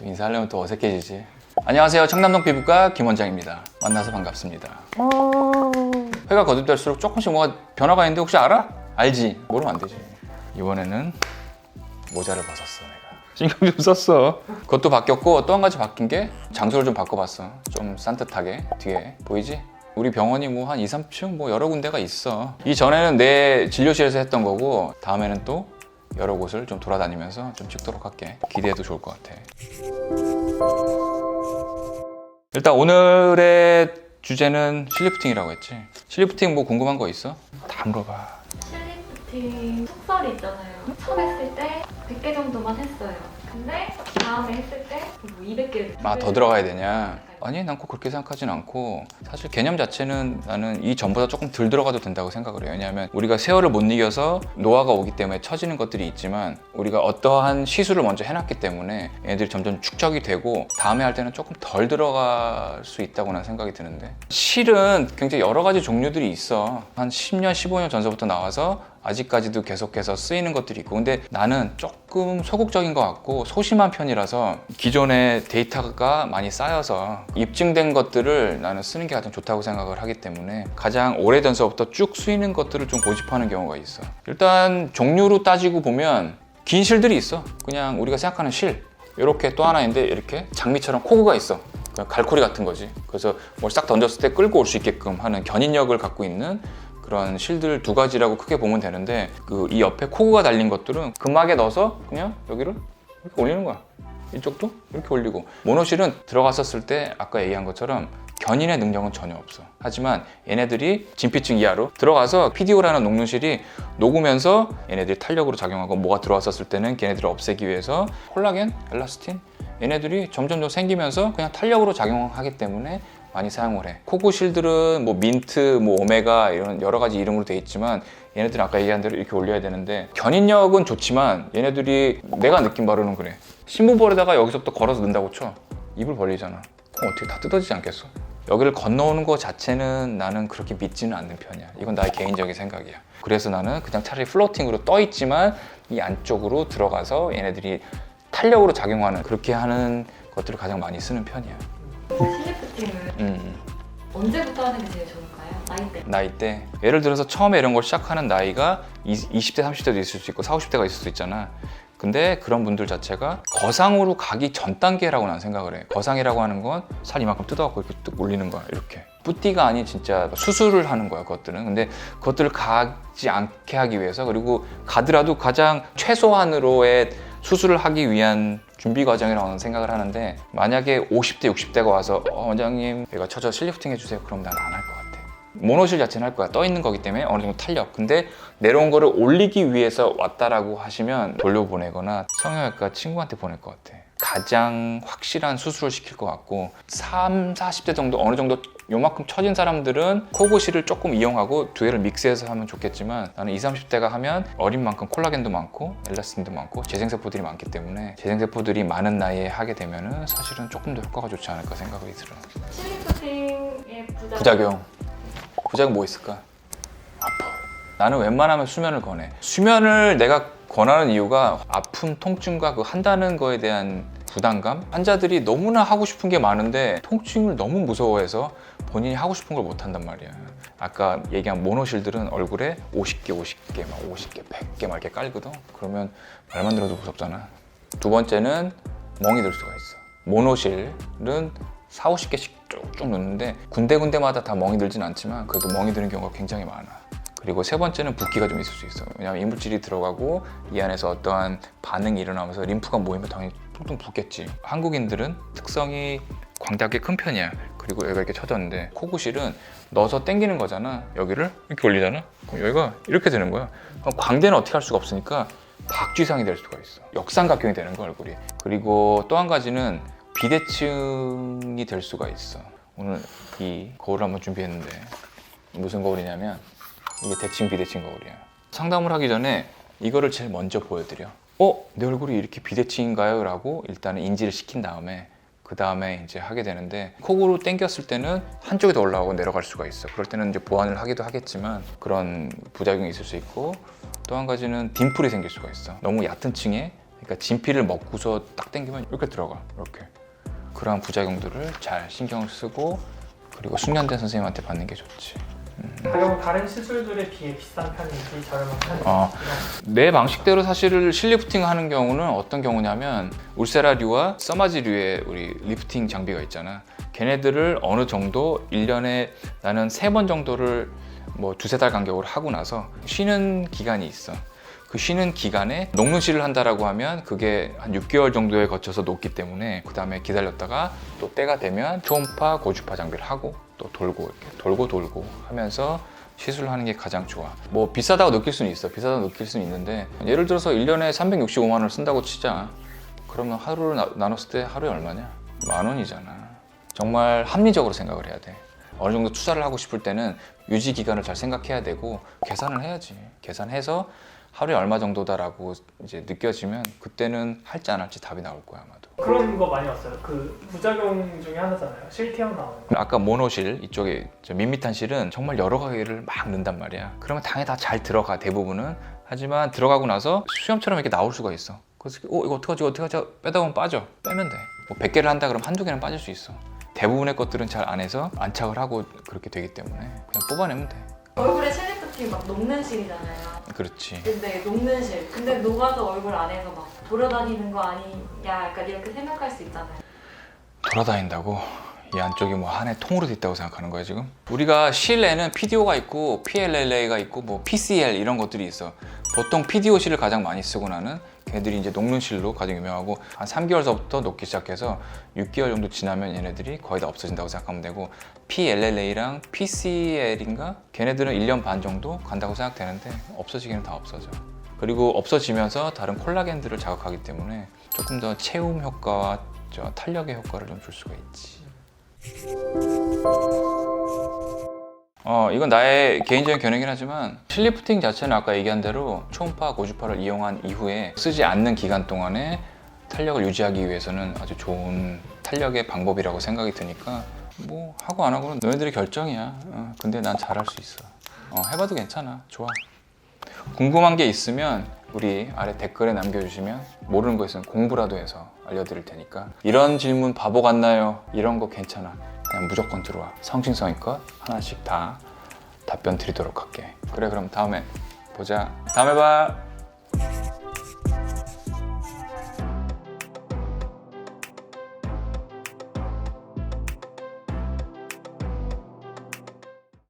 또 인사하려면 또 어색해지지. 안녕하세요. 청담동 피부과 김원장입니다. 만나서 반갑습니다. 회가 거듭될수록 조금씩 뭐가 변화가 있는데 혹시 알아? 알지? 모르면 안 되지. 이번에는 모자를 벗었어 내가. 신경 좀 썼어. 그것도 바뀌었고 또 한 가지 바뀐 게 장소를 좀 바꿔봤어. 좀 산뜻하게. 뒤에 보이지? 우리 병원이 뭐 한 2, 3층 뭐 여러 군데가 있어. 이전에는 내 진료실에서 했던 거고 다음에는 또 여러 곳을 좀 돌아다니면서 좀 찍도록 할게. 기대해도 좋을 것 같아. 일단 오늘의 주제는 실리프팅이라고 했지. 실리프팅 뭐 궁금한 거 있어? 다 물어봐. 실리프팅 속설이 있잖아요. 처음 했을 때 100개 정도만 했어요. 근데 다음에 했을 때 뭐 200개. 아, 더 들어가야 되냐? 아니, 난 꼭 그렇게 생각하진 않고 사실 개념 자체는 나는 이 전보다 조금 덜 들어가도 된다고 생각을 해요. 왜냐하면 우리가 세월을 못 이겨서 노화가 오기 때문에 처지는 것들이 있지만 우리가 어떠한 시술을 먼저 해놨기 때문에 얘들이 점점 축적이 되고 다음에 할 때는 조금 덜 들어갈 수 있다고 난 생각이 드는데, 실은 굉장히 여러 가지 종류들이 있어. 한 10년, 15년 전서부터 나와서 아직까지도 계속해서 쓰이는 것들이 있고, 근데 나는 조금 소극적인 것 같고 소심한 편이라서 기존의 데이터가 많이 쌓여서 입증된 것들을 나는 쓰는 게 가장 좋다고 생각을 하기 때문에 가장 오래전서부터 쭉 쓰이는 것들을 좀 고집하는 경우가 있어. 일단 종류로 따지고 보면 긴 실들이 있어. 그냥 우리가 생각하는 실, 이렇게 또 하나 있는데 이렇게 장미처럼 코구가 있어. 갈고리 같은 거지. 그래서 뭘 싹 던졌을 때 끌고 올 수 있게끔 하는 견인력을 갖고 있는 그런 실들 두 가지라고 크게 보면 되는데, 이 옆에 코구가 달린 것들은 금막에 넣어서 그냥 여기를 이렇게 올리는 거야. 이쪽도 이렇게 올리고. 모노실은 들어갔었을 때 아까 얘기한 것처럼 견인의 능력은 전혀 없어. 하지만 얘네들이 진피층 이하로 들어가서 PDO라는 녹는실이 녹으면서 얘네들이 탄력으로 작용하고, 뭐가 들어왔었을 때는 걔네들을 없애기 위해서 콜라겐, 엘라스틴 얘네들이 점점 더 생기면서 그냥 탄력으로 작용하기 때문에 많이 사용을 해. 코구실들은 뭐 민트, 뭐 오메가 이런 여러 가지 이름으로 돼 있지만 얘네들은 아까 얘기한 대로 이렇게 올려야 되는데, 견인력은 좋지만 얘네들이 내가 느낀 바로는 그래. 신부볼에다가 여기서부터 걸어서 넣는다고 쳐. 입을 벌리잖아. 그럼 어떻게 다 뜯어지지 않겠어? 여기를 건너오는 거 자체는 나는 그렇게 믿지는 않는 편이야. 이건 나의 개인적인 생각이야. 그래서 나는 그냥 차라리 플로팅으로 떠 있지만 이 안쪽으로 들어가서 얘네들이 탄력으로 작용하는, 그렇게 하는 것들을 가장 많이 쓰는 편이야. 실리프팅을 언제부터 하는 게 제일 좋을까요? 나이대? 나이대, 예를 들어서 처음에 이런 걸 시작하는 나이가 20대, 30대도 있을 수 있고 40, 50대가 있을 수 있잖아. 근데 그런 분들 자체가 거상으로 가기 전 단계라고 난 생각을 해. 거상이라고 하는 건 살 이만큼 뜯어갖고 이렇게 뚝 올리는 거야. 이렇게 뿌띠가 아닌 진짜 수술을 하는 거야, 그것들은. 근데 그것들을 가지 않게 하기 위해서, 그리고 가더라도 가장 최소한으로의 수술을 하기 위한 준비 과정이라고 생각을 하는데, 만약에 50대, 60대가 와서 원장님 제가 처저 실리프팅 해주세요, 그럼 난 안 할 것 같아. 모노실 자체는 할 거야. 떠 있는 거기 때문에 어느 정도 탄력. 근데 내려온 거를 올리기 위해서 왔다라고 하시면 돌려보내거나 성형외과 친구한테 보낼 것 같아. 가장 확실한 수술을 시킬 것 같고, 30, 40대 정도 어느 정도 요만큼 처진 사람들은 코고실을 조금 이용하고 두 개를 믹스해서 하면 좋겠지만, 나는 20, 30대가 하면 어린 만큼 콜라겐도 많고 엘라스틴도 많고 재생세포들이 많기 때문에 재생세포들이 많은 나이에 하게 되면은 사실은 조금 더 효과가 좋지 않을까 생각이 들어. 실리프팅의 부작용. 부작용 뭐 있을까? 아파. 나는 웬만하면 수면을 권해. 수면을 내가 권하는 이유가 아픔, 통증과 그 한다는 거에 대한 부담감? 환자들이 너무나 하고 싶은 게 많은데 통증을 너무 무서워해서 본인이 하고 싶은 걸 못 한단 말이야. 아까 얘기한 모노실들은 얼굴에 50개, 50개, 막 50개, 100개 막 이렇게 깔거든? 그러면 말만 들어도 무섭잖아. 두 번째는 멍이 들 수가 있어. 모노실은 4, 50개씩 쭉쭉 넣는데 군데군데마다 다 멍이 들진 않지만 그래도 멍이 드는 경우가 굉장히 많아. 그리고 세 번째는 붓기가 좀 있을 수 있어. 왜냐하면 이물질이 들어가고 이 안에서 어떠한 반응이 일어나면서 림프가 모이면 당연히 퉁퉁 붓겠지. 한국인들은 특성이 광대가 큰 편이야. 그리고 여기가 이렇게 쳐졌는데, 코구실은 넣어서 당기는 거잖아. 여기를 이렇게 올리잖아. 그럼 여기가 이렇게 되는 거야. 그럼 광대는 어떻게 할 수가 없으니까 박쥐상이 될 수가 있어. 역삼각형이 되는 거야, 얼굴이. 그리고 또 한 가지는 비대칭이 될 수가 있어. 오늘 이 거울을 한번 준비했는데 무슨 거울이냐면 이게 대칭 비대칭 거울이야. 상담을 하기 전에 이거를 제일 먼저 보여드려. 내 얼굴이 이렇게 비대칭인가요? 라고 일단은 인지를 시킨 다음에 그 다음에 이제 하게 되는데, 콕으로 당겼을 때는 한쪽이 더 올라가고 내려갈 수가 있어. 그럴 때는 이제 보완을 하기도 하겠지만 그런 부작용이 있을 수 있고, 또 한 가지는 딤플이 생길 수가 있어. 너무 얕은 층에 그러니까 진피를 먹고서 딱 당기면 이렇게 들어가. 이렇게. 그러한 부작용들을 잘 신경을 쓰고 그리고 숙련된 선생님한테 받는 게 좋지. 가격은 다른 시술들에 비해 비싼 편인지 저렴한 편인지 내 방식대로 사실 실리프팅 하는 경우는 어떤 경우냐면 울세라류와 써마지류의 우리 리프팅 장비가 있잖아. 걔네들을 어느 정도 1년에 나는 3번 정도를 뭐 2-3달 간격으로 하고 나서 쉬는 기간이 있어. 그 쉬는 기간에 녹는실을 한다라고 하면 그게 한 6개월 정도에 거쳐서 녹기 때문에 그 다음에 기다렸다가 또 때가 되면 초음파, 고주파 장비를 하고 또 돌고 이렇게 돌고 하면서 시술을 하는 게 가장 좋아. 뭐 비싸다고 느낄 수는 있어. 비싸다고 느낄 수는 있는데 예를 들어서 1년에 365만 원을 쓴다고 치자. 그러면 하루를 나눴을 때 하루에 얼마냐? 10,000원이잖아. 정말 합리적으로 생각을 해야 돼. 어느 정도 투자를 하고 싶을 때는 유지 기간을 잘 생각해야 되고 계산을 해야지. 계산해서 하루에 얼마 정도다라고 이제 느껴지면 그때는 할지 안 할지 답이 나올 거야 아마도. 그런 거 많이 왔어요. 그 부작용 중에 하나잖아요. 실 튀어나오는 거. 아까 모노실 이쪽에 저 밋밋한 실은 정말 여러 가게를 막 넣는단 말이야. 그러면 당연히 다 잘 들어가 대부분은. 하지만 들어가고 나서 수염처럼 이렇게 나올 수가 있어. 그래서 이거 어떡하지 빼다 보면 빠져. 빼면 돼. 뭐 100개를 한다 그러면 한두 개는 빠질 수 있어. 대부분의 것들은 잘 안 해서 안착을 하고 그렇게 되기 때문에 그냥 뽑아내면 돼. 얼굴에 실리프팅 막 녹는 실이잖아요. 그렇지. 근데 녹는 실. 근데 녹아서 얼굴 안에서 막 돌아다니는 거 아니냐 약간 이렇게 생각할 수 있잖아요. 돌아다닌다고? 이 안쪽이 뭐 한 해 통으로 돼 있다고 생각하는 거야 지금? 우리가 실내는 PDO가 있고 PLLA가 있고 뭐 PCL 이런 것들이 있어. 보통 PDO 실을 가장 많이 쓰고 나는 걔네들이 이제 녹는 실로 가장 유명하고 한 3개월서부터 녹기 시작해서 6개월 정도 지나면 얘네들이 거의 다 없어진다고 생각하면 되고 PLLA랑 PCL인가? 걔네들은 1년 반 정도 간다고 생각되는데 없어지기는 다 없어져. 그리고 없어지면서 다른 콜라겐들을 자극하기 때문에 조금 더 채움 효과와 탄력의 효과를 좀 줄 수가 있지. 이건 나의 개인적인 견해긴 하지만 실리프팅 자체는 아까 얘기한 대로 초음파, 고주파를 이용한 이후에 쓰지 않는 기간 동안에 탄력을 유지하기 위해서는 아주 좋은 탄력의 방법이라고 생각이 드니까 뭐 하고 안 하고는 너희들의 결정이야. 근데 난 잘할 수 있어. 해봐도 괜찮아. 좋아. 궁금한 게 있으면 우리 아래 댓글에 남겨주시면 모르는 거 있으면 공부라도 해서 알려드릴 테니까 이런 질문 바보 같나요? 이런 거 괜찮아. 그냥 무조건 들어와. 성심성의껏 하나씩 다 답변 드리도록 할게. 그래 그럼 다음에 보자. 다음에 봐.